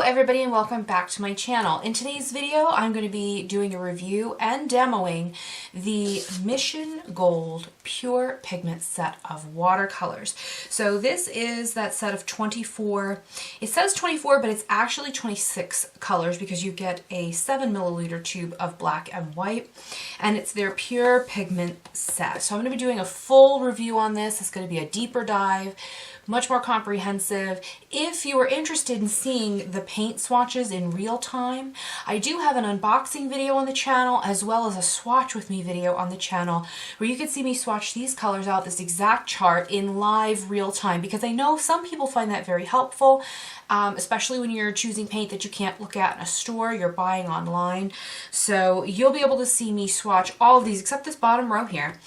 everybody and welcome back to my channel. In today's video I'm going to be doing a review and demoing the Mission Gold Pure Pigment set of watercolors. So this is that set of 24, it says 24 but it's actually 26 colors because you get a 7 milliliter tube of black and white, and it's their Pure Pigment set. So I'm going to be doing a full review on this. It's going to be a deeper dive, much more comprehensive. If you are interested in seeing the paint swatches in real time, I do have an unboxing video on the channel as well as a swatch with me video on the channel where you can see me swatch these colors out, this exact chart, in live real time, because I know some people find that very helpful, especially when you're choosing paint that you can't look at in a store, you're buying online. So you'll be able to see me swatch all of these except this bottom row here,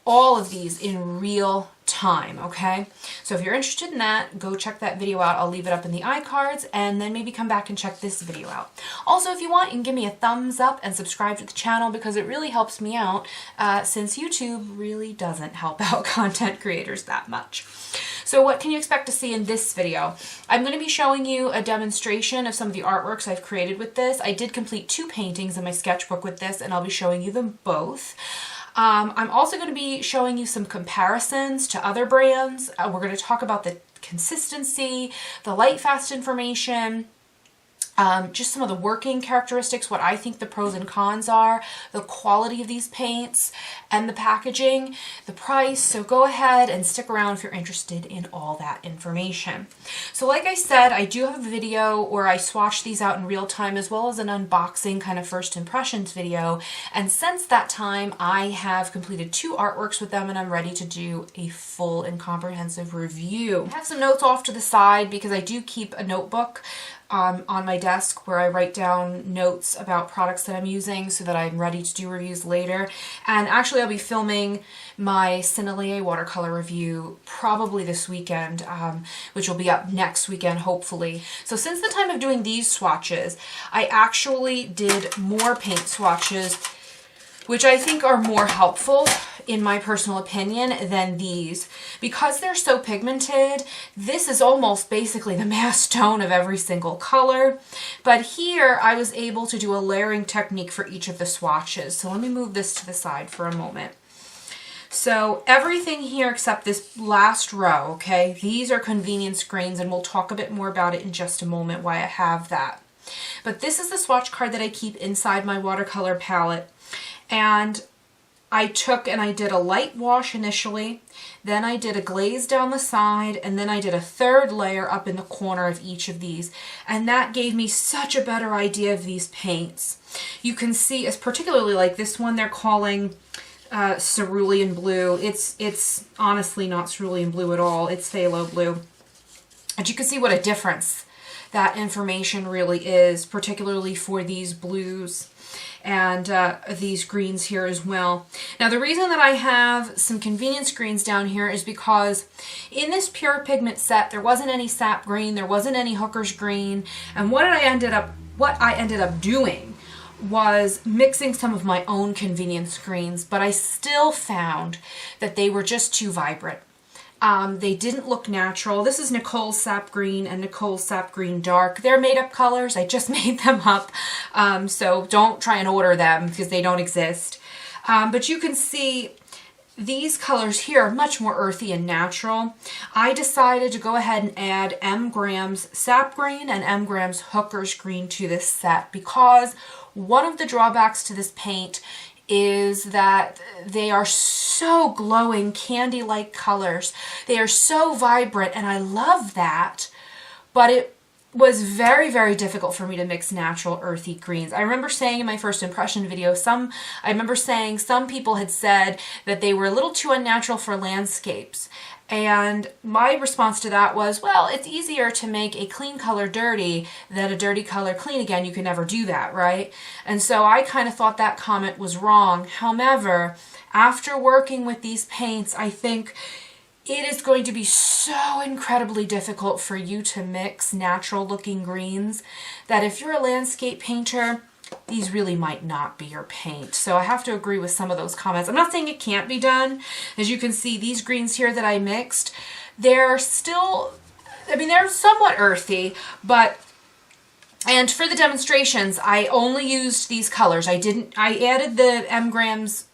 all of these in real time, okay? So if you're interested in that, go check that video out. I'll leave it up in the iCards, and then maybe come back and check this video out. Also, if you want, you can give me a thumbs up and subscribe to the channel because it really helps me out, since YouTube really doesn't help out content creators that much. So what can you expect to see in this video? I'm going to be showing you a demonstration of some of the artworks I've created with this. I did complete 2 paintings in my sketchbook with this, and I'll be showing you them both. I'm also going to be showing you some comparisons to other brands. We're going to talk about the consistency, the lightfast information, just some of the working characteristics, what I think the pros and cons are, the quality of these paints, and the packaging, the price. So go ahead and stick around if you're interested in all that information. So like I said, I do have a video where I swatch these out in real time as well as an unboxing kind of first impressions video. And since that time, I have completed 2 artworks with them and I'm ready to do a full and comprehensive review. I have some notes off to the side because I do keep a notebook on my desk where I write down notes about products that I'm using so that I'm ready to do reviews later. And actually I'll be filming my Cinellier watercolor review probably this weekend, which will be up next weekend hopefully. So since the time of doing these swatches, I actually did more paint swatches which I think are more helpful in my personal opinion than these. Because they're so pigmented, this is almost basically the mass tone of every single color. But here I was able to do a layering technique for each of the swatches. So let me move this to the side for a moment. So everything here except this last row, okay, these are convenience grains, and we'll talk a bit more about it in just a moment why I have that. But this is the swatch card that I keep inside my watercolor palette. And I took and I did a light wash initially, then I did a glaze down the side, and then I did a 3rd layer up in the corner of each of these. And that gave me such a better idea of these paints. You can see, as particularly like this one they're calling cerulean blue. It's honestly not cerulean blue at all, it's phthalo blue. And you can see what a difference that information really is, particularly for these blues and these greens here as well. Now the reason that I have some convenience greens down here is because in this Pure Pigment set there wasn't any sap green, there wasn't any hooker's green, and what I ended up doing was mixing some of my own convenience greens, but I still found that they were just too vibrant. They didn't look natural. This is Nicole's Sap Green and Nicole's Sap Green Dark. They're made up colors. I just made them up. So don't try and order them because they don't exist. But you can see these colors here are much more earthy and natural. I decided to go ahead and add M grams Sap Green and M grams Hooker's Green to this set because one of the drawbacks to this paint is that they are so glowing, candy-like colors. They are so vibrant, and I love that, but it was very, very difficult for me to mix natural earthy greens. I remember saying in my first impression video, some people had said that they were a little too unnatural for landscapes. And my response to that was, well, it's easier to make a clean color dirty than a dirty color clean again. You can never do that, right? And so I kind of thought that comment was wrong. However, after working with these paints, I think it is going to be so incredibly difficult for you to mix natural looking greens that if you're a landscape painter, these really might not be your paint. So I have to agree with some of those comments. I'm not saying it can't be done. As you can see, these greens here that I mixed, they're still, I mean, they're somewhat earthy, but And for the demonstrations, I only used these colors. I added the M Grams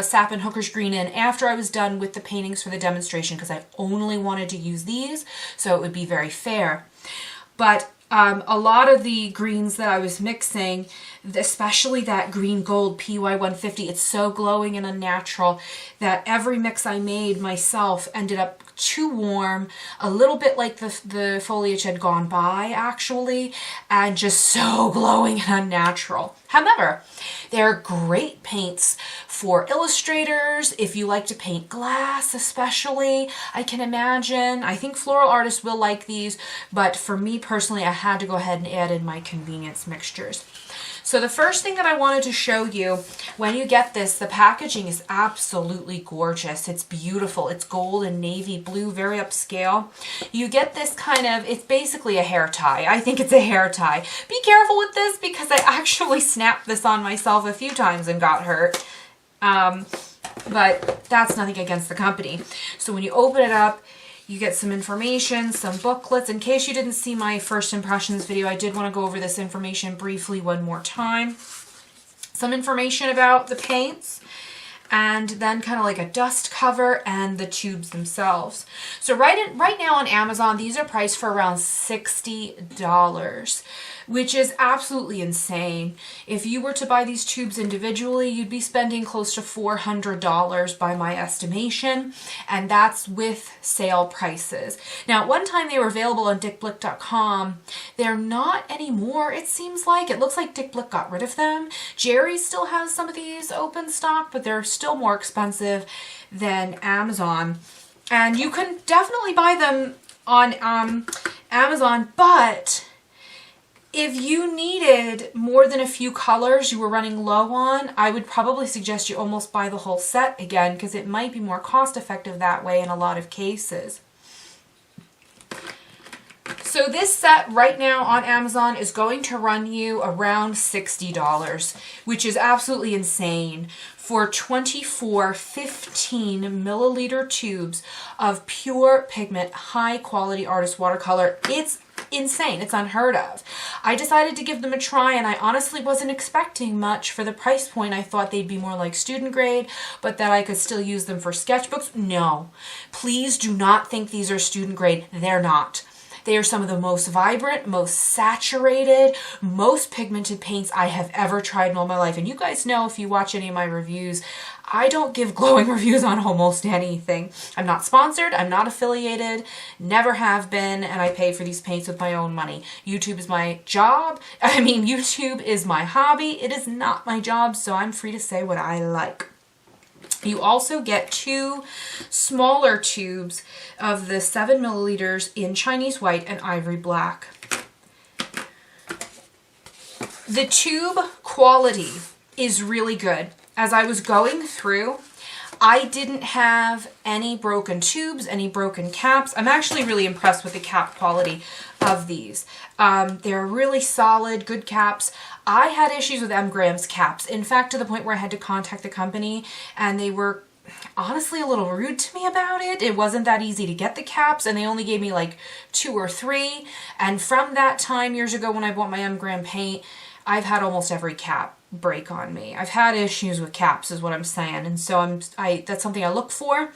sap and hooker's green in after I was done with the paintings for the demonstration because I only wanted to use these so it would be very fair. But a lot of the greens that I was mixing, especially that green gold PY150, it's so glowing and unnatural that every mix I made myself ended up too warm, a little bit like the foliage had gone by actually, and just so glowing and unnatural. However, they're great paints for illustrators, if you like to paint glass especially, I can imagine. I think floral artists will like these, but for me personally, I had to go ahead and add in my convenience mixtures. So the first thing that I wanted to show you, when you get this, the packaging is absolutely gorgeous. It's beautiful. It's gold and navy blue, very upscale. You get this kind of, it's basically a hair tie. I think it's a hair tie. Be careful with this because I actually snapped this on myself a few times and got hurt. But that's nothing against the company. So when you open it up, you get some information, some booklets. In case you didn't see my first impressions video, I did want to go over this information briefly one more time. Some information about the paints, and then kind of like a dust cover and the tubes themselves. So right now on Amazon, these are priced for around $60, which is absolutely insane. If you were to buy these tubes individually, you'd be spending close to $400 by my estimation, and that's with sale prices. Now, at one time they were available on dickblick.com. They're not anymore, it seems like. It looks like Dick Blick got rid of them. Jerry still has some of these open stock, but they're still more expensive than Amazon. And you can definitely buy them on Amazon, but if you needed more than a few colors you were running low on, I would probably suggest you almost buy the whole set again because it might be more cost effective that way in a lot of cases. So this set right now on Amazon is going to run you around $60, which is absolutely insane for 24 15 milliliter tubes of pure pigment, high quality artist watercolor. It's insane. It's unheard of. I decided to give them a try, and I honestly wasn't expecting much for the price point. I thought they'd be more like student grade, but that I could still use them for sketchbooks. No. Please do not think these are student grade. They're not. They are some of the most vibrant, most saturated, most pigmented paints I have ever tried in all my life. And you guys know, if you watch any of my reviews, I don't give glowing reviews on almost anything. I'm not sponsored, I'm not affiliated, never have been, and I pay for these paints with my own money. YouTube is my job. YouTube is my hobby. It is not my job, so I'm free to say what I like. You also get 2 smaller tubes of the 7 milliliters in Chinese white and ivory black. The tube quality is really good. As I was going through, I didn't have any broken tubes, any broken caps. I'm actually really impressed with the cap quality of these. They're really solid, good caps. I had issues with M Grams caps. In fact, to the point where I had to contact the company, and they were honestly a little rude to me about it. It wasn't that easy to get the caps, and they only gave me like 2 or 3. And from that time years ago when I bought my M Gram paint, I've had almost every cap break on me. I've had issues with caps is what I'm saying, and so that's something I look for.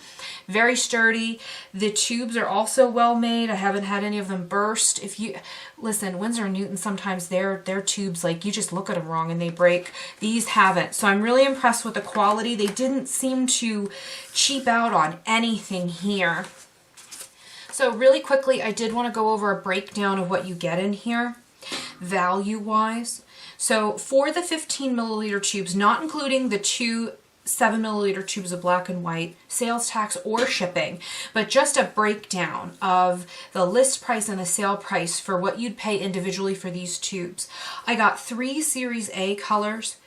Very sturdy. The tubes are also well made. I haven't had any of them burst. If you listen, Winsor & Newton, sometimes their tubes, like, you just look at them wrong and they break. These haven't. So I'm really impressed with the quality. They didn't seem to cheap out on anything here. So really quickly, I did want to go over a breakdown of what you get in here value-wise. So for the 15 milliliter tubes, not including the 2 7 milliliter tubes of black and white, sales tax or shipping, but just a breakdown of the list price and the sale price for what you'd pay individually for these tubes. I got 3 Series A colors,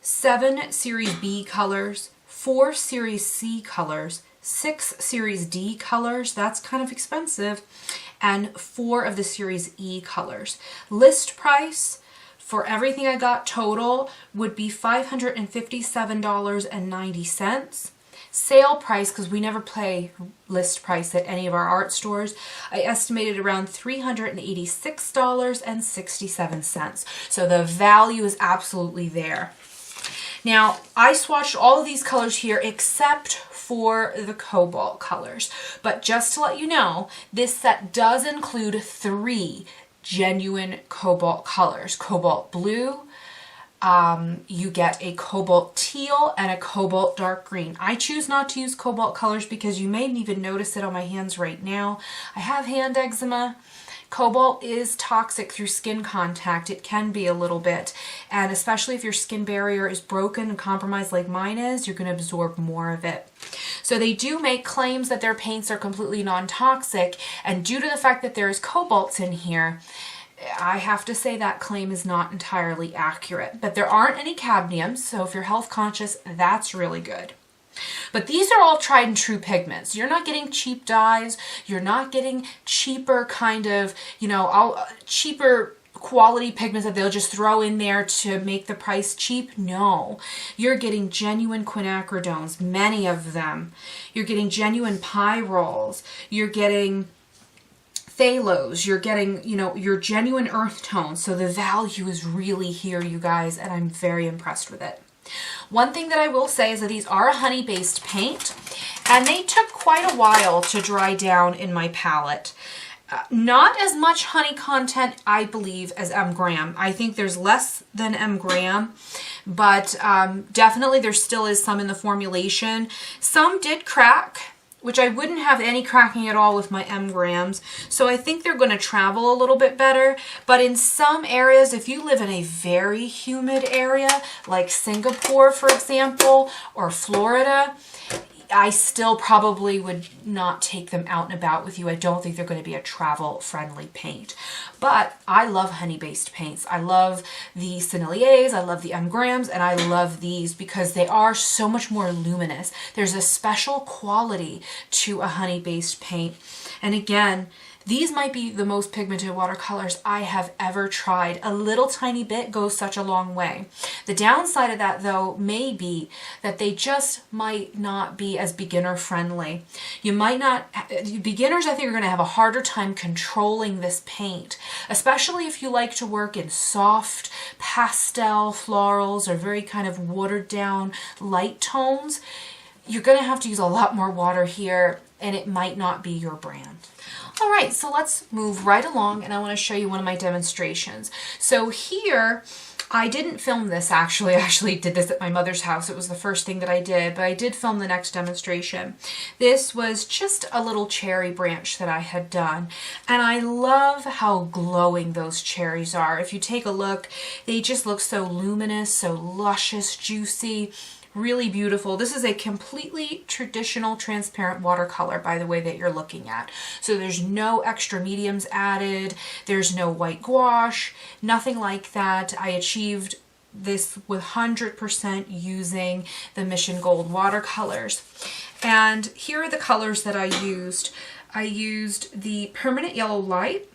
7 Series B colors, 4 Series C colors, 6 Series D colors, that's kind of expensive, and 4 of the Series E colors. List price for everything I got total would be $557.90. sale price, because we never pay list price at any of our art stores, I estimated around $386.67. So the value is absolutely there. Now, I swatched all of these colors here except for the cobalt colors. But just to let you know, this set does include 3 genuine cobalt colors. Cobalt blue, you get a cobalt teal, and a cobalt dark green. I choose not to use cobalt colors because you may even notice it on my hands right now. I have hand eczema. Cobalt is toxic through skin contact. It can be a little bit, and especially if your skin barrier is broken and compromised like mine is, you're going to absorb more of it. So they do make claims that their paints are completely non-toxic, and due to the fact that there is cobalt in here, I have to say that claim is not entirely accurate. But there aren't any cadmiums, so if you're health conscious, that's really good. But these are all tried and true pigments. You're not getting cheap dyes. You're not getting cheaper kind of, cheaper quality pigments that they'll just throw in there to make the price cheap. No, you're getting genuine quinacridones, many of them. You're getting genuine pyrroles. You're getting phthalos, you're getting, your genuine earth tones. So the value is really here, you guys, and I'm very impressed with it. One thing that I will say is that these are a honey-based paint, and they took quite a while to dry down in my palette. Not as much honey content, I believe, as M. Graham. I think there's less than M. Graham, but definitely there still is some in the formulation. Some did crack, which I wouldn't have any cracking at all with my M. Grahams. So I think they're going to travel a little bit better. But in some areas, if you live in a very humid area, like Singapore, for example, or Florida, I still probably would not take them out and about with you. I don't think they're going to be a travel-friendly paint. But I love honey-based paints. I love the Senneliers, I love the M. Grahams, and I love these because they are so much more luminous. There's a special quality to a honey-based paint. And again, these might be the most pigmented watercolors I have ever tried. A little tiny bit goes such a long way. The downside of that, though, may be that they just might not be as beginner friendly. You might not, beginners I think are going to have a harder time controlling this paint, especially if you like to work in soft pastel florals or very kind of watered down light tones. You're going to have to use a lot more water here, and it might not be your brand. All right, so let's move right along, and I want to show you one of my demonstrations. So here, I didn't film this actually. I actually did this at my mother's house. It was the first thing that I did, but I did film the next demonstration. This was just a little cherry branch that I had done, and I love how glowing those cherries are. If you take a look, they just look so luminous, so luscious, juicy. Really beautiful. This is a completely traditional transparent watercolor, by the way, that you're looking at. So there's no extra mediums added. There's no white gouache, nothing like that. I achieved this with 100% using the Mission Gold watercolors. And here are the colors that I used. I used the Permanent Yellow Light,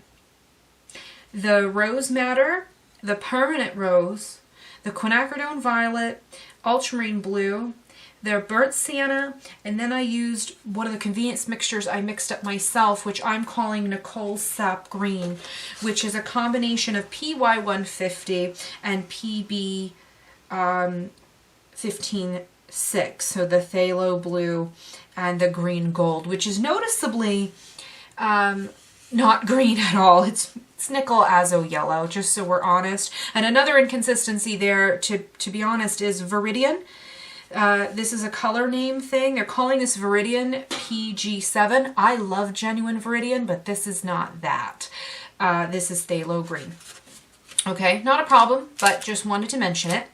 the Rose Madder, the Permanent Rose, the Quinacridone Violet, Ultramarine Blue, their Burnt Sienna, and then I used one of the convenience mixtures I mixed up myself, which I'm calling Nicole Sap Green, which is a combination of PY150 and PB 15.6, so the phthalo blue and the green gold, which is noticeably not green at all. It's nickel azo yellow, just so we're honest. And another inconsistency there, to be honest, is Viridian. This is a color name thing. They're calling this Viridian PG7. I love genuine Viridian, but this is not that. This is phthalo green. Okay, not a problem, but just wanted to mention it.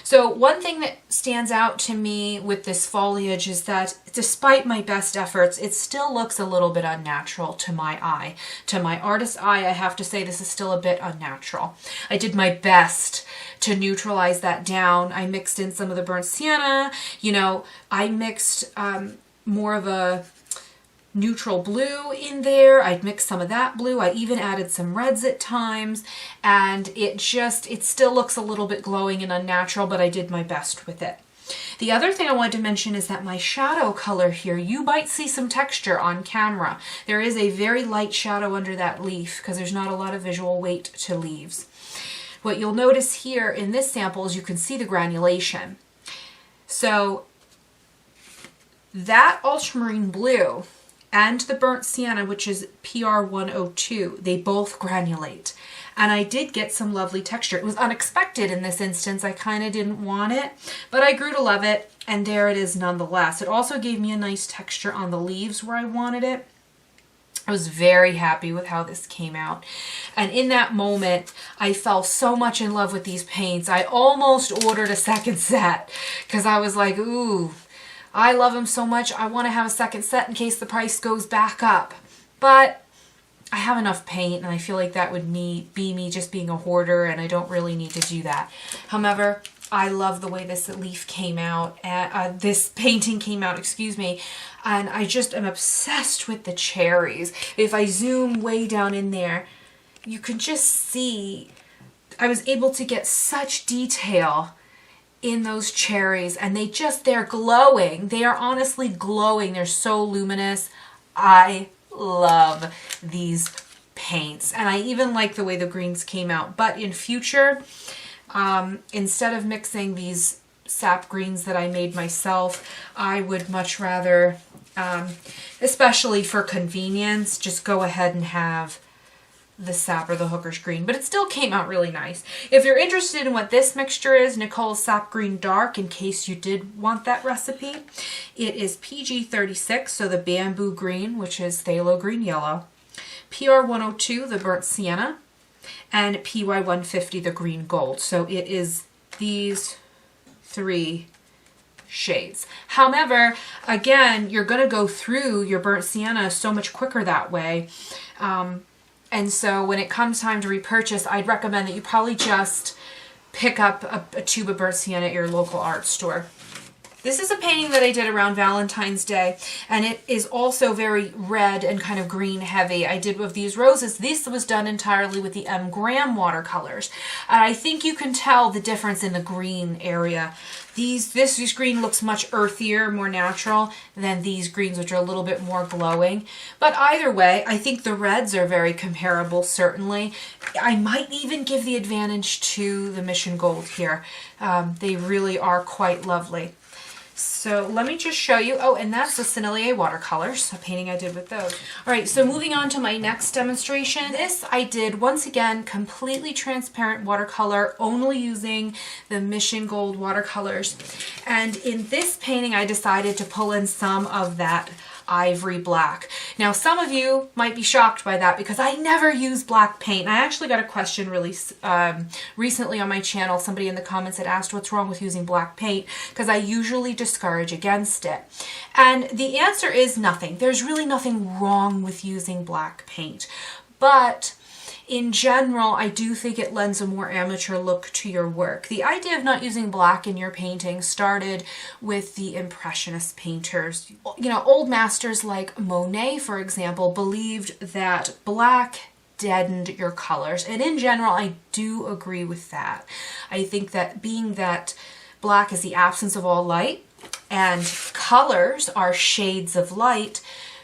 So one thing that stands out to me with this foliage is that despite my best efforts, it still looks a little bit unnatural to my eye. To my artist's eye, I have to say this is still a bit unnatural. I did my best to neutralize that down. I mixed in some of the burnt sienna. I mixed more of a neutral blue in there. I'd mixed some of that blue. I even added some reds at times, and it still looks a little bit glowing and unnatural, but I did my best with it. The other thing I wanted to mention is that my shadow color here, you might see some texture on camera. There is a very light shadow under that leaf because there's not a lot of visual weight to leaves. What you'll notice here in this sample is you can see the granulation. So that ultramarine blue and the burnt sienna, which is PR102, they both granulate. And I did get some lovely texture. It was unexpected in this instance. I kind of didn't want it, but I grew to love it, and there it is nonetheless. It also gave me a nice texture on the leaves where I wanted it. I was very happy with how this came out. And in that moment, I fell so much in love with these paints. I almost ordered a second set because I was like, ooh, I love them so much. I want to have a second set in case the price goes back up. But I have enough paint, and I feel like that would be me just being a hoarder, and I don't really need to do that. However, I love the way this leaf came out, this painting came out, excuse me, and I just am obsessed with the cherries. If I zoom way down in there, you can just see I was able to get such detail in those cherries, and they're glowing. They are honestly glowing. They're so luminous. I love these paints, and I even like the way the greens came out. But in future, instead of mixing these sap greens that I made myself, I would much rather, especially for convenience, just go ahead and have the sap or the hooker's green, but it still came out really nice. If you're interested in what this mixture is, Nicole's Sap Green Dark, in case you did want that recipe, it is PG36, so the bamboo green, which is phthalo green yellow, PR102, the burnt sienna, and PY150, the green gold. So it is these three shades. However, again, you're going to go through your burnt sienna so much quicker that way. And so when it comes time to repurchase, I'd recommend that you probably just pick up a tube of burnt sienna at your local art store. This is a painting that I did around Valentine's Day, and it is also very red and kind of green heavy. I did with these roses. This was done entirely with the M. Graham watercolors. And I think you can tell the difference in the green area. This green looks much earthier, more natural than these greens, which are a little bit more glowing. But either way, I think the reds are very comparable, certainly. I might even give the advantage to the Mission Gold here. They really are quite lovely. So let me just show you. Oh, and that's the Sennelier watercolors, a painting I did with those. All right, so moving on to my next demonstration. This I did, once again, completely transparent watercolor, only using the Mission Gold watercolors. And in this painting, I decided to pull in some of that ivory black. Now, some of you might be shocked by that because I never use black paint. I actually got a question really recently on my channel. Somebody in the comments had asked what's wrong with using black paint, because I usually discourage against it. And the answer is nothing. There's really nothing wrong with using black paint. But in general, I do think it lends a more amateur look to your work. The idea of not using black in your painting started with the Impressionist painters. You know, old masters like Monet, for example, believed that black deadened your colors. And in general, I do agree with that. I think that being that black is the absence of all light and colors are shades of light,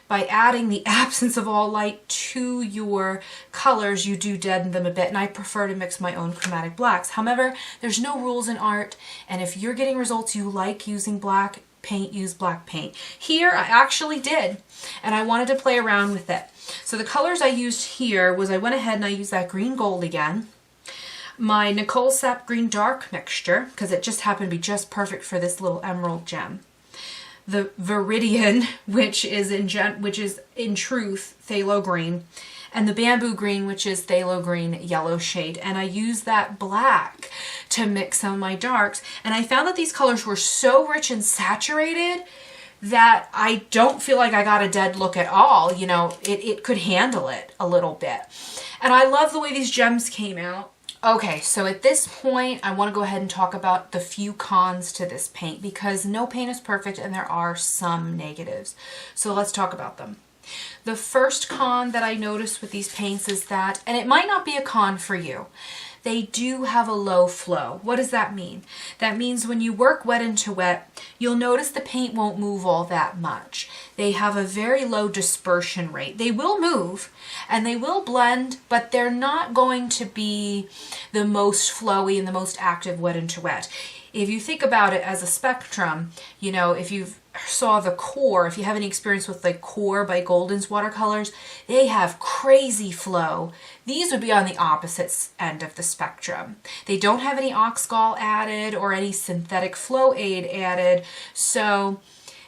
by adding the absence of all light to your colors, you do deaden them a bit, and I prefer to mix my own chromatic blacks. However, there's no rules in art, and if you're getting results you like using black paint, use black paint. Here, I actually did, and I wanted to play around with it. So the colors I used here was I went ahead and I used that green gold again, my Nicole Sap Green Dark mixture, because it just happened to be just perfect for this little emerald gem. The Viridian, which is in truth phthalo green, and the Bamboo Green, which is phthalo green yellow shade. And I used that black to mix some of my darks, and I found that these colors were so rich and saturated that I don't feel like I got a dead look at all. You know, it could handle it a little bit. And I love the way these gems came out. Okay, so at this point, I want to go ahead and talk about the few cons to this paint, because no paint is perfect and there are some negatives. So let's talk about them. The first con that I noticed with these paints is that, and it might not be a con for you, they do have a low flow. What does that mean? That means when you work wet into wet, you'll notice the paint won't move all that much. They have a very low dispersion rate. They will move and they will blend, but they're not going to be the most flowy and the most active wet into wet. If you think about it as a spectrum, you know, if you've saw the Core, if you have any experience with like Core by Golden's watercolors, they have crazy flow. These would be on the opposite end of the spectrum. They don't have any oxgall added or any synthetic flow aid added, so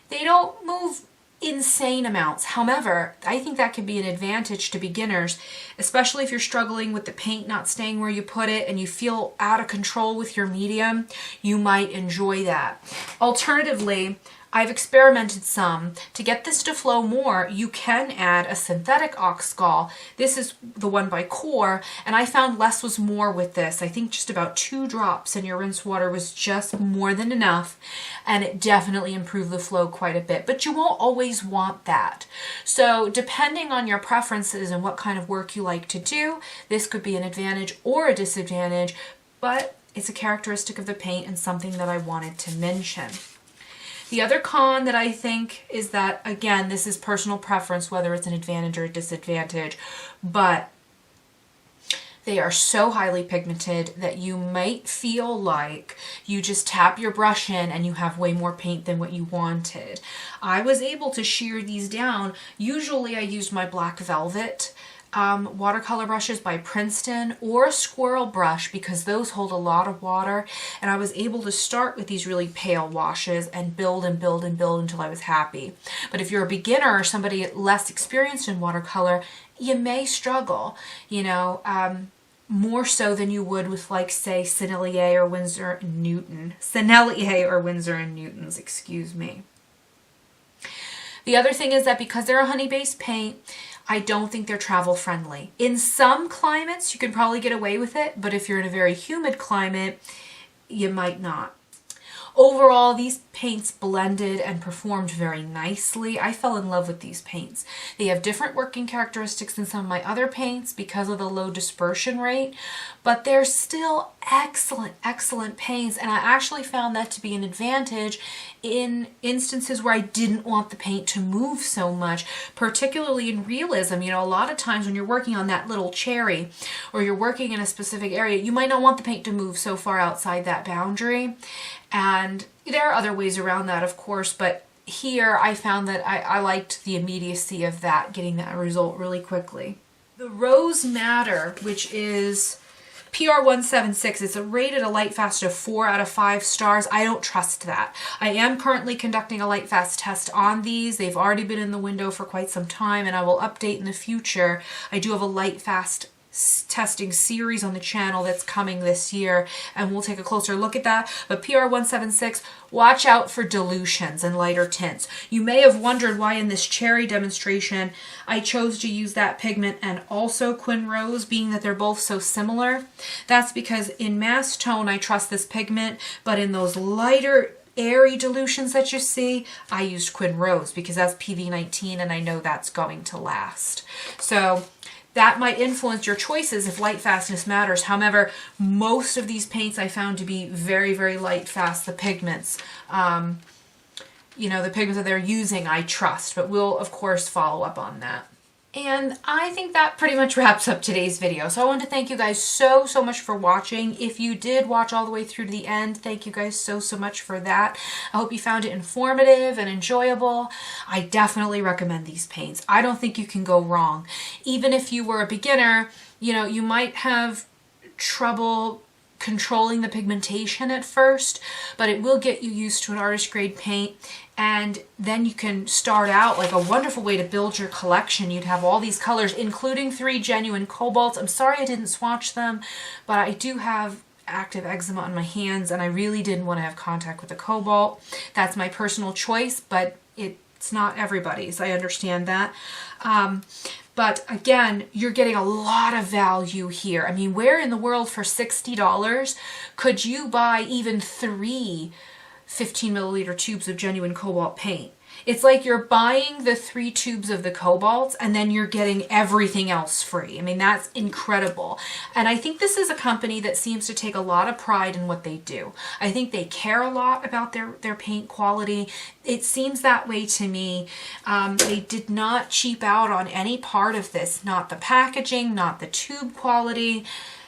they don't move insane amounts. However, I think that could be an advantage to beginners, especially if you're struggling with the paint not staying where you put it and you feel out of control with your medium. You might enjoy that. Alternatively, I've experimented some. To get this to flow more, you can add a synthetic oxgall. This is the one by Core, and I found less was more with this. I think just about 2 drops in your rinse water was just more than enough, and it definitely improved the flow quite a bit. But you won't always want that. So depending on your preferences and what kind of work you like to do, this could be an advantage or a disadvantage, but it's a characteristic of the paint and something that I wanted to mention. The other con that I think is that, again, this is personal preference, whether it's an advantage or a disadvantage, but they are so highly pigmented that you might feel like you just tap your brush in and you have way more paint than what you wanted. I was able to shear these down. Usually I used my black velvet watercolor brushes by Princeton or a squirrel brush because those hold a lot of water, and I was able to start with these really pale washes and build and build and build until I was happy. But if you're a beginner or somebody less experienced in watercolor, you may struggle, you know, more so than you would with, like, say, Sennelier or Winsor & Newton. Sennelier or Winsor & Newton's, excuse me. The other thing is that because they're a honey-based paint, I don't think they're travel friendly. In some climates, you can probably get away with it, but if you're in a very humid climate, you might not. Overall, these paints blended and performed very nicely. I fell in love with these paints. They have different working characteristics than some of my other paints because of the low dispersion rate, but they're still excellent, excellent paints, and I actually found that to be an advantage in instances where I didn't want the paint to move so much, particularly in realism. You know, a lot of times when you're working on that little cherry or you're working in a specific area, you might not want the paint to move so far outside that boundary. And there are other ways around that, of course, but here I found that I liked the immediacy of that, getting that result really quickly. The Rose Madder, which is PR176, it's rated a lightfast of 4 out of 5 stars. I don't trust that. I am currently conducting a lightfast test on these. They've already been in the window for quite some time, and I will update in the future. I do have a lightfast testing series on the channel that's coming this year, and we'll take a closer look at that. But PR176, watch out for dilutions and lighter tints. You may have wondered why in this cherry demonstration I chose to use that pigment and also Quin Rose, being that they're both so similar. That's because in mass tone I trust this pigment, but in those lighter airy dilutions that you see, I used Quin Rose because that's PV19 and I know that's going to last. So that might influence your choices if light fastness matters. However, most of these paints I found to be very, very light fast. The pigments, you know, the pigments that they're using I trust, but we'll of course follow up on that. And I think that pretty much wraps up today's video. So I want to thank you guys so much for watching. If you did watch all the way through to the end, thank you guys so much for that. I hope you found it informative and enjoyable. I definitely recommend these paints. I don't think you can go wrong. Even if you were a beginner, you know, you might have trouble controlling the pigmentation at first, but it will get you used to an artist grade paint, and then you can start out like a wonderful way to build your collection. You'd have all these colors, including 3 genuine cobalts. I'm sorry I didn't swatch them, but I do have active eczema on my hands and I really didn't want to have contact with the cobalt. That's my personal choice, but it's not everybody's. I understand that. But again, you're getting a lot of value here. I mean, where in the world for $60 could you buy even 3 15 milliliter tubes of genuine cobalt paint? It's like you're buying the 3 tubes of the cobalts and then you're getting everything else free. I mean, that's incredible. And I think this is a company that seems to take a lot of pride in what they do. I think they care a lot about their paint quality. It seems that way to me. They did not cheap out on any part of this, not the packaging, not the tube quality,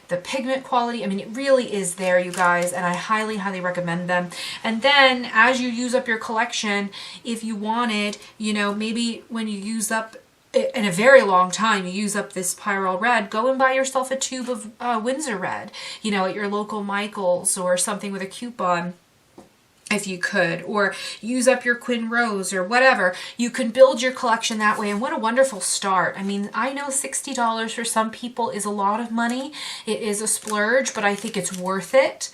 the pigment quality. I mean, it really is there, you guys, and I highly, highly recommend them. And then as you use up your collection, if you wanted, you know, maybe when you use up in a very long time, you use up this Pyrrole Red, go and buy yourself a tube of Winsor Red, you know, at your local Michael's or something with a coupon, if you could, or use up your Quin Rose or whatever. You can build your collection that way, and what a wonderful start. I mean, I know $60 for some people is a lot of money. It is a splurge, but I think it's worth it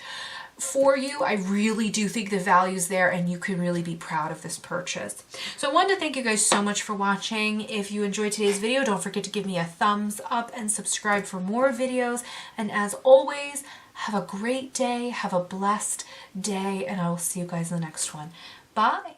for you. I really do think the value's there, and you can really be proud of this purchase. So I wanted to thank you guys so much for watching. If you enjoyed today's video, don't forget to give me a thumbs up and subscribe for more videos. And as always, have a great day, have a blessed day, and I will see you guys in the next one. Bye.